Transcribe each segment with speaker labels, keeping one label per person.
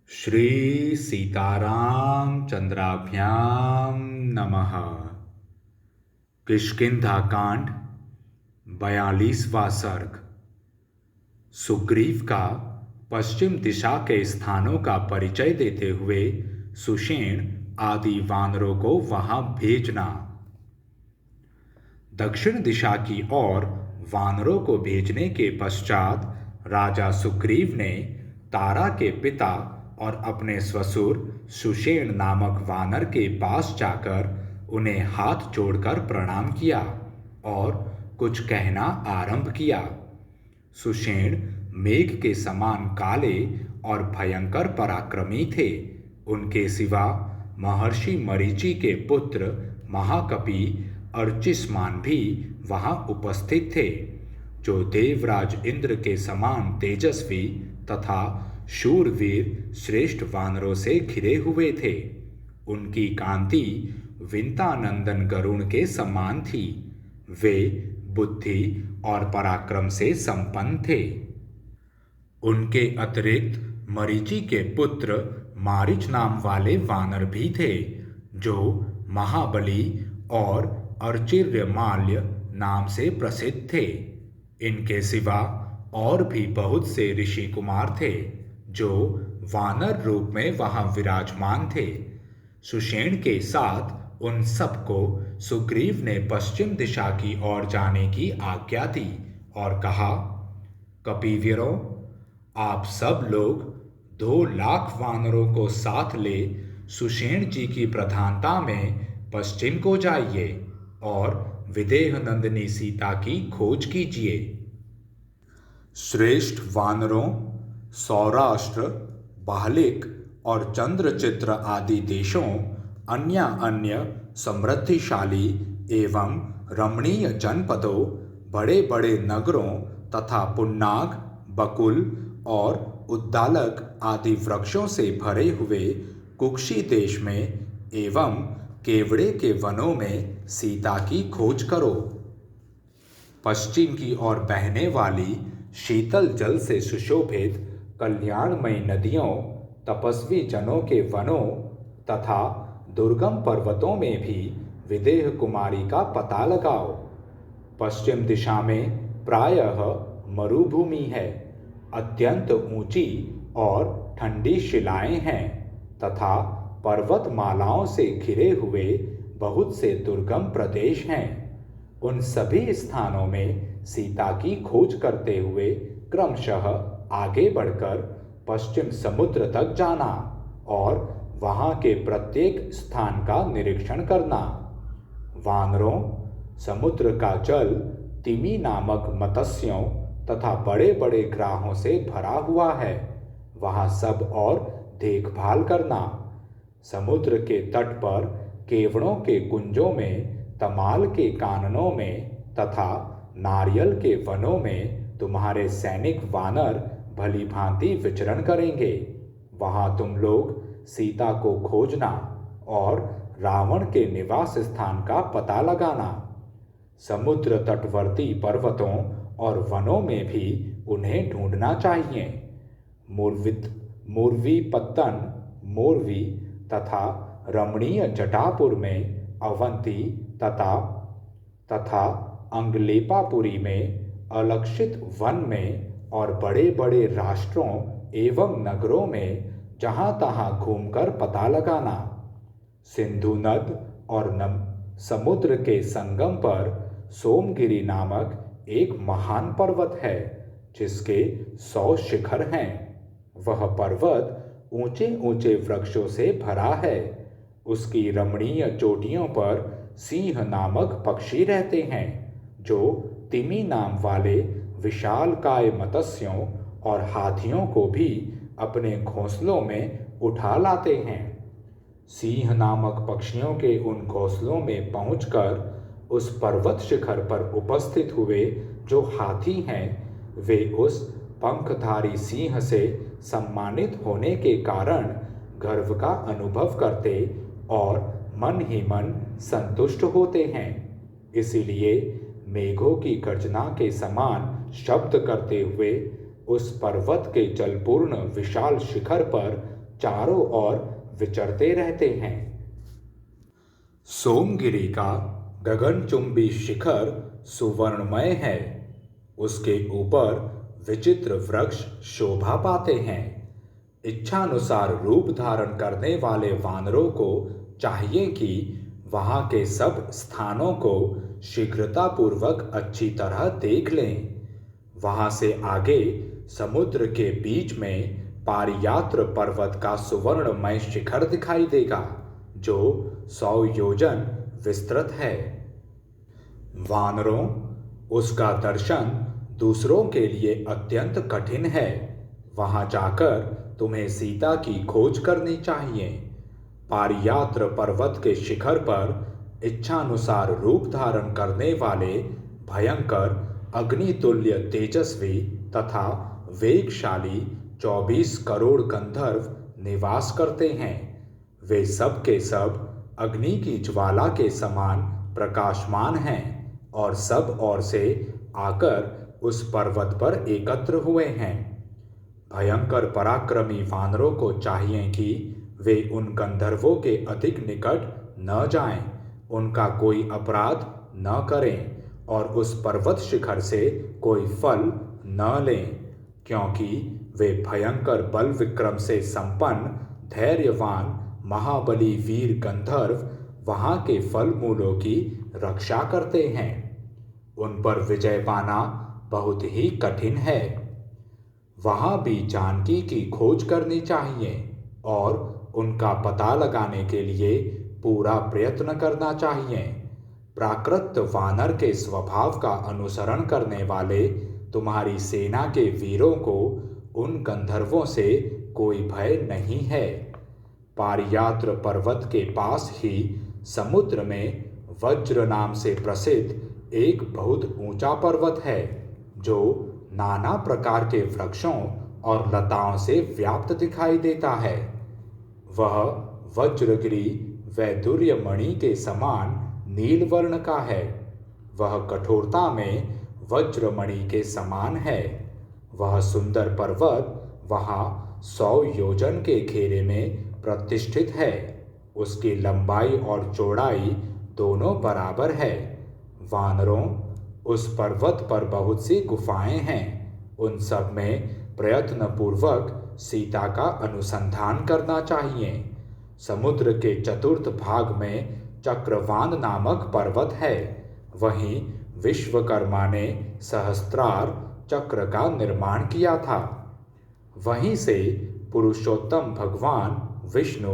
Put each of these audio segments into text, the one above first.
Speaker 1: श्री सीताराम चंद्राभ्याम नमः। किष्किंधा कांड 42वां सर्ग। सुग्रीव का पश्चिम दिशा के स्थानों का परिचय देते हुए सुषेण आदि वानरों को वहां भेजना। दक्षिण दिशा की ओर वानरों को भेजने के पश्चात राजा सुग्रीव ने तारा के पिता और अपने ससुर सुषेण नामक वानर के पास जाकर उन्हें हाथ जोड़कर प्रणाम किया और कुछ कहना आरंभ किया। सुषेण मेघ के समान काले और भयंकर पराक्रमी थे। उनके सिवा महर्षि मरीचि के पुत्र महाकपि अर्चिस्मान भी वहां उपस्थित थे, जो देवराज इंद्र के समान तेजस्वी तथा शूरवीर श्रेष्ठ वानरों से घिरे हुए थे। उनकी कांति विंतानंदन गरुण के समान थी। वे बुद्धि और पराक्रम से संपन्न थे। उनके अतिरिक्त मरीचि के पुत्र मारीच नाम वाले वानर भी थे, जो महाबली और अर्चिर्यमाल्य नाम से प्रसिद्ध थे। इनके सिवा और भी बहुत से ऋषि कुमार थे, जो वानर रूप में वहां विराजमान थे। सुषेण के साथ उन सबको सुग्रीव ने पश्चिम दिशा की ओर जाने की आज्ञा दी और कहा, कपिवीरों, आप सब लोग 2 लाख वानरों को साथ ले सुषेण जी की प्रधानता में पश्चिम को जाइए और विदेह नंदिनी सीता की खोज कीजिए। श्रेष्ठ वानरों सौराष्ट्र, बाहलिक और चंद्रचित्र आदि देशों, अन्य अन्य समृद्धिशाली एवं रमणीय जनपदों, बड़े बड़े नगरों तथा पुन्नाग, बकुल और उद्दालक आदि वृक्षों से भरे हुए कुक्षी देश में एवं केवड़े के वनों में सीता की खोज करो। पश्चिम की ओर बहने वाली शीतल जल से सुशोभित कल्याणमयी नदियों, तपस्वी जनों के वनों तथा दुर्गम पर्वतों में भी विदेह कुमारी का पता लगाओ। पश्चिम दिशा में प्रायः मरुभूमि है, अत्यंत ऊंची और ठंडी शिलाएं हैं तथा पर्वतमालाओं से घिरे हुए बहुत से दुर्गम प्रदेश हैं। उन सभी स्थानों में सीता की खोज करते हुए क्रमशः आगे बढ़कर पश्चिम समुद्र तक जाना और वहां के प्रत्येक स्थान का निरीक्षण करना। वानरों, समुद्र का जल तिमी नामक मत्स्यों तथा बड़े बड़े ग्राहों से भरा हुआ है, वहां सब और देखभाल करना। समुद्र के तट पर केवड़ों के कुंजों में, तमाल के काननों में तथा नारियल के वनों में तुम्हारे सैनिक वानर भली भांति विचरण करेंगे। वहां तुम लोग सीता को खोजना और रावण के निवास स्थान का पता लगाना। समुद्र तटवर्ती पर्वतों और वनों में भी उन्हें ढूंढना चाहिए। मूर्वी पत्तन, मोरवी तथा रमणीय जटापुर में, अवंती तथा अंगलेपापुरी में, अलक्षित वन में और बड़े बड़े राष्ट्रों एवं नगरों में जहां तहां घूमकर पता लगाना। सिंधु नद और समुद्र के संगम पर सोमगिरी नामक एक महान पर्वत है, जिसके 100 शिखर हैं। वह पर्वत ऊंचे ऊंचे वृक्षों से भरा है। उसकी रमणीय चोटियों पर सिंह नामक पक्षी रहते हैं, जो तिमी नाम वाले विशालकाय मत्स्यों और हाथियों को भी अपने घोंसलों में उठा लाते हैं। सिंह नामक पक्षियों के उन घोंसलों में पहुंचकर उस पर्वत शिखर पर उपस्थित हुए जो हाथी हैं, वे उस पंखधारी सिंह से सम्मानित होने के कारण गर्व का अनुभव करते और मन ही मन संतुष्ट होते हैं। इसीलिए मेघों की गर्जना के समान शब्द करते हुए उस पर्वत के जलपूर्ण विशाल शिखर पर चारों ओर विचरते रहते हैं। सोमगिरी का गगनचुंबी शिखर सुवर्णमय है। उसके ऊपर विचित्र वृक्ष शोभा पाते हैं। इच्छानुसार रूप धारण करने वाले वानरों को चाहिए कि वहाँ के सब स्थानों को शीघ्रतापूर्वक अच्छी तरह देख लें। वहाँ से आगे समुद्र के बीच में पारियात्र पर्वत का सुवर्णमय शिखर दिखाई देगा, जो 100 योजन विस्तृत है। वानरों, उसका दर्शन दूसरों के लिए अत्यंत कठिन है। वहां जाकर तुम्हें सीता की खोज करनी चाहिए। पारियात्र पर्वत के शिखर पर इच्छानुसार रूप धारण करने वाले भयंकर अग्नितुल्य तेजस्वी तथा वेगशाली 24 करोड़ गंधर्व निवास करते हैं। वे सब के सब अग्नि की ज्वाला के समान प्रकाशमान हैं और सब ओर से आकर उस पर्वत पर एकत्र हुए हैं। भयंकर पराक्रमी वानरों को चाहिए कि वे उन गंधर्वों के अधिक निकट न जाएं, उनका कोई अपराध न करें और उस पर्वत शिखर से कोई फल न लें, क्योंकि वे भयंकर बल विक्रम से संपन्न धैर्यवान महाबली वीर गंधर्व वहाँ के फल मूलों की रक्षा करते हैं। उन पर विजय पाना बहुत ही कठिन है। वहाँ भी जानकी की खोज करनी चाहिए और उनका पता लगाने के लिए पूरा प्रयत्न करना चाहिए। प्राकृत वानर के स्वभाव का अनुसरण करने वाले तुम्हारी सेना के वीरों को उन गंधर्वों से कोई भय नहीं है। पारियात्र पर्वत के पास ही समुद्र में वज्र नाम से प्रसिद्ध एक बहुत ऊंचा पर्वत है, जो नाना प्रकार के वृक्षों और लताओं से व्याप्त दिखाई देता है। वह वज्रगिरी वैदुर्य मणि के समान नील वर्ण का है। वह कठोरता में वज्रमणि के समान है। वह सुंदर पर्वत वहाँ 100 योजन के घेरे में प्रतिष्ठित है। उसकी लंबाई और चौड़ाई दोनों बराबर है। वानरों, उस पर्वत पर बहुत सी गुफाएं हैं। उन सब में प्रयत्नपूर्वक सीता का अनुसंधान करना चाहिए। समुद्र के चतुर्थ भाग में चक्रवान नामक पर्वत है। वहीं विश्वकर्मा ने सहस्त्रार चक्र का निर्माण किया था। वहीं से पुरुषोत्तम भगवान विष्णु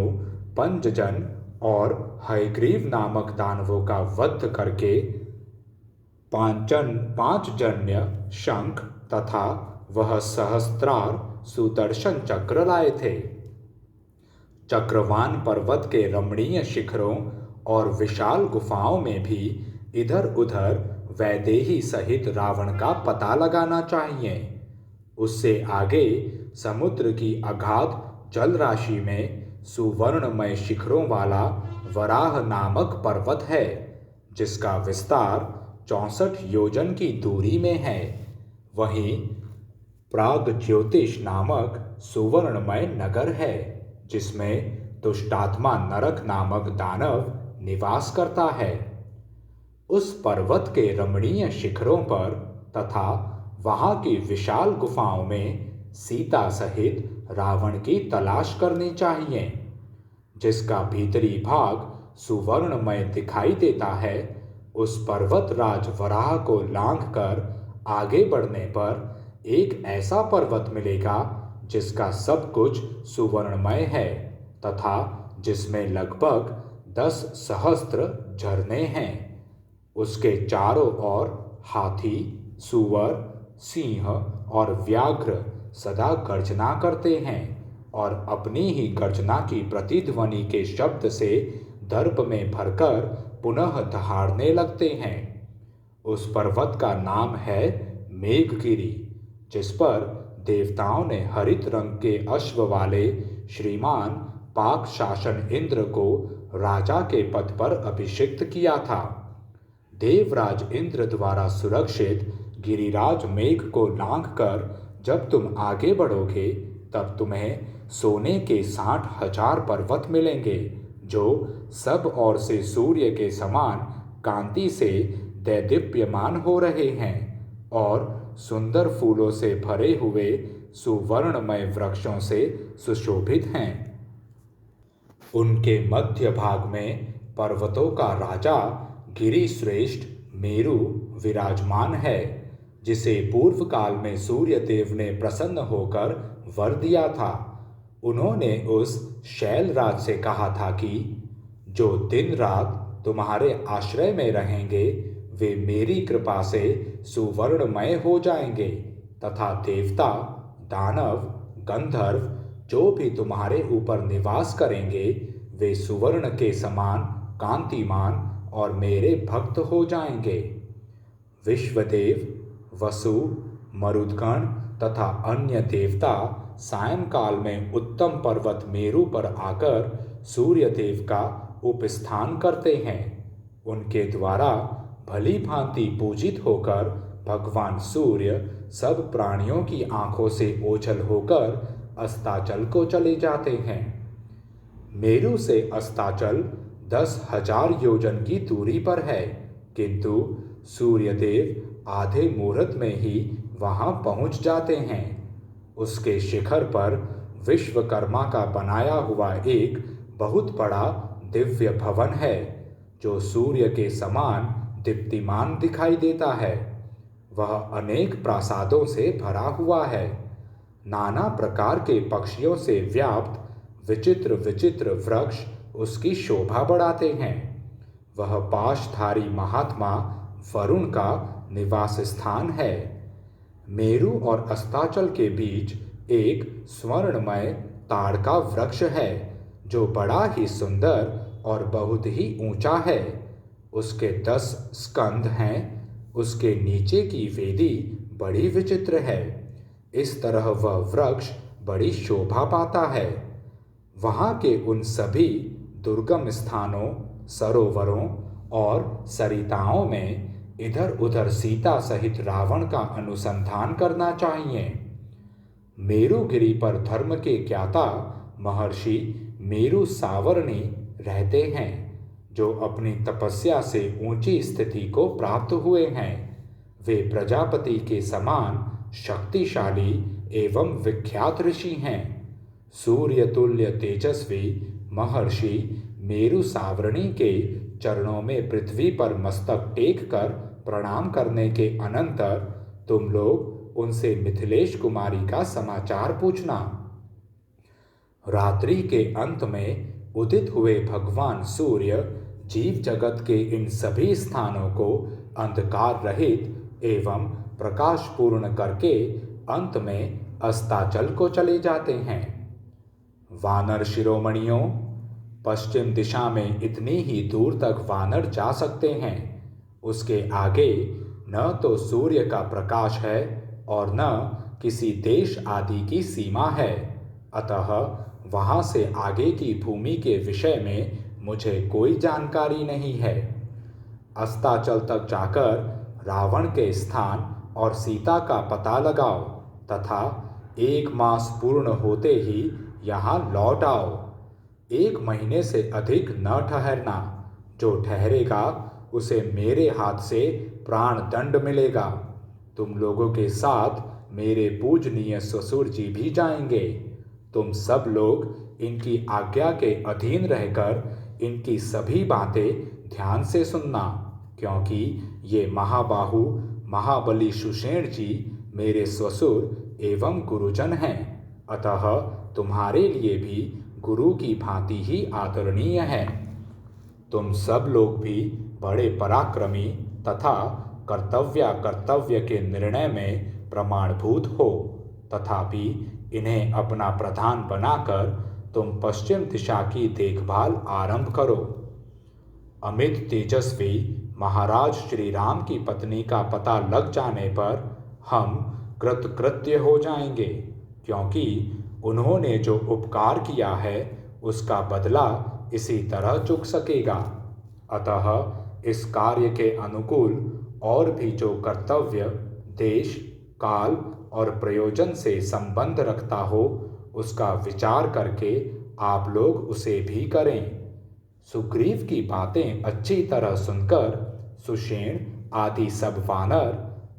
Speaker 1: पंचजन और हयग्रीव नामक दानवों का वध करके पांचजन्य शंख तथा वह सहस्त्रार सुदर्शन चक्र लाए थे। चक्रवान पर्वत के रमणीय शिखरों और विशाल गुफाओं में भी इधर उधर वैदेही सहित रावण का पता लगाना चाहिए। उससे आगे समुद्र की अगाध जल राशि में सुवर्णमय शिखरों वाला वराह नामक पर्वत है, जिसका विस्तार 64 योजन की दूरी में है। वहीं प्रागज्योतिष नामक सुवर्णमय नगर है, जिसमें दुष्टात्मा नरक नामक दानव निवास करता है। उस पर्वत के रमणीय शिखरों पर तथा वहाँ की विशाल गुफाओं में सीता सहित रावण की तलाश करनी चाहिए। जिसका भीतरी भाग सुवर्णमय दिखाई देता है, उस पर्वतराज वराह को लांघकर आगे बढ़ने पर एक ऐसा पर्वत मिलेगा जिसका सब कुछ सुवर्णमय है तथा जिसमें लगभग 10 सहस्त्र झरने हैं। उसके चारों ओर हाथी, सुअर, सिंह और व्याघ्र सदा गर्जना करते हैं और अपनी ही गर्जना की प्रतिध्वनि के शब्द से दर्प में भरकर पुनः दहाड़ने लगते हैं। उस पर्वत का नाम है मेघगिरी, जिस पर देवताओं ने हरित रंग के अश्व वाले श्रीमान पाक शासन इंद्र को राजा के पद पर अभिषिक्त किया था। देवराज इंद्र द्वारा सुरक्षित गिरिराज मेघ को लांघकर जब तुम आगे बढ़ोगे, तब तुम्हें सोने के 60,000 पर्वत मिलेंगे जो सब ओर से सूर्य के समान कांति से दैदीप्यमान हो रहे हैं और सुंदर फूलों से भरे हुए सुवर्णमय वृक्षों से सुशोभित हैं। उनके मध्य भाग में पर्वतों का राजा गिरिश्रेष्ठ मेरु विराजमान है, जिसे पूर्व काल में सूर्य देव ने प्रसन्न होकर वर दिया था। उन्होंने उस शैलराज से कहा था कि जो दिन रात तुम्हारे आश्रय में रहेंगे वे मेरी कृपा से सुवर्णमय हो जाएंगे तथा देवता, दानव, गंधर्व जो भी तुम्हारे ऊपर निवास करेंगे वे सुवर्ण के समान कांतिमान और मेरे भक्त हो जाएंगे। विश्वदेव, वसु, मरुदगण तथा अन्य देवता सायंकाल में उत्तम पर्वत मेरु पर आकर सूर्य देव का उपस्थान करते हैं। उनके द्वारा भली भांति पूजित होकर भगवान सूर्य सब प्राणियों की आंखों से ओझल होकर अस्ताचल को चले जाते हैं। मेरु से अस्ताचल 10,000 योजन की दूरी पर है, किंतु सूर्यदेव आधे मुहूर्त में ही वहां पहुंच जाते हैं। उसके शिखर पर विश्वकर्मा का बनाया हुआ एक बहुत बड़ा दिव्य भवन है जो सूर्य के समान दीप्तिमान दिखाई देता है। वह अनेक प्रासादों से भरा हुआ है। नाना प्रकार के पक्षियों से व्याप्त विचित्र विचित्र वृक्ष उसकी शोभा बढ़ाते हैं। वह पाशधारी महात्मा वरुण का निवास स्थान है। मेरु और अस्ताचल के बीच एक स्वर्णमय ताड़ का वृक्ष है जो बड़ा ही सुंदर और बहुत ही ऊंचा है। उसके 10 स्कंध हैं। उसके नीचे की वेदी बड़ी विचित्र है। इस तरह वह वृक्ष बड़ी शोभा पाता है। वहाँ के उन सभी दुर्गम स्थानों, सरोवरों और सरिताओं में इधर उधर सीता सहित रावण का अनुसंधान करना चाहिए। मेरुगिरी पर धर्म के ज्ञाता महर्षि मेरु सावर्णी रहते हैं जो अपनी तपस्या से ऊंची स्थिति को प्राप्त हुए हैं। वे प्रजापति के समान शक्तिशाली एवं विख्यात ऋषि हैं। सूर्य तुल्य तेजस्वी महर्षि मेरु सावर्णी के चरणों में पृथ्वी पर मस्तक टेक कर प्रणाम करने के अनंतर तुम लोग उनसे मिथिलेश कुमारी का समाचार पूछना। रात्रि के अंत में उदित हुए भगवान सूर्य जीव जगत के इन सभी स्थानों को अंधकार रहित एवं प्रकाशपूर्ण करके अंत में अस्ताचल को चले जाते हैं। वानर शिरोमणियों, पश्चिम दिशा में इतनी ही दूर तक वानर जा सकते हैं। उसके आगे न तो सूर्य का प्रकाश है और न किसी देश आदि की सीमा है। अतः वहाँ से आगे की भूमि के विषय में मुझे कोई जानकारी नहीं है। अस्ताचल तक जाकर रावण के स्थान और सीता का पता लगाओ तथा 1 मास पूर्ण होते ही यहाँ लौट आओ। 1 महीने से अधिक न ठहरना। जो ठहरेगा उसे मेरे हाथ से प्राण दंड मिलेगा। तुम लोगों के साथ मेरे पूजनीय ससुर जी भी जाएंगे। तुम सब लोग इनकी आज्ञा के अधीन रहकर इनकी सभी बातें ध्यान से सुनना, क्योंकि ये महाबाहु महाबली सुषेण जी मेरे ससुर एवं गुरुजन हैं। अतः तुम्हारे लिए भी गुरु की भांति ही आदरणीय है। तुम सब लोग भी बड़े पराक्रमी तथा कर्तव्य के निर्णय में प्रमाणभूत हो, तथापि इन्हें अपना प्रधान बनाकर तुम पश्चिम दिशा की देखभाल आरंभ करो। अमित तेजस्वी महाराज श्री राम की पत्नी का पता लग जाने पर हम कृतकृत्य हो जाएंगे, क्योंकि उन्होंने जो उपकार किया है उसका बदला इसी तरह चुक सकेगा। अतः इस कार्य के अनुकूल और भी जो कर्तव्य देश, काल और प्रयोजन से संबंध रखता हो उसका विचार करके आप लोग उसे भी करें। सुग्रीव की बातें अच्छी तरह सुनकर सुषेण आदि सब वानर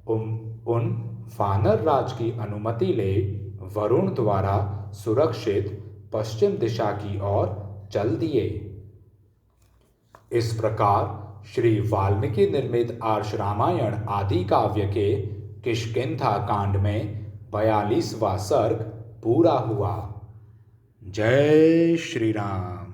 Speaker 1: उन वानर राज की अनुमति ले वरुण द्वारा सुरक्षित पश्चिम दिशा की ओर चल दिए। इस प्रकार श्री वाल्मीकि निर्मित आर्ष रामायण आदि काव्य के किष्किंधा कांड में 42वां सर्ग पूरा हुआ। जय श्री राम।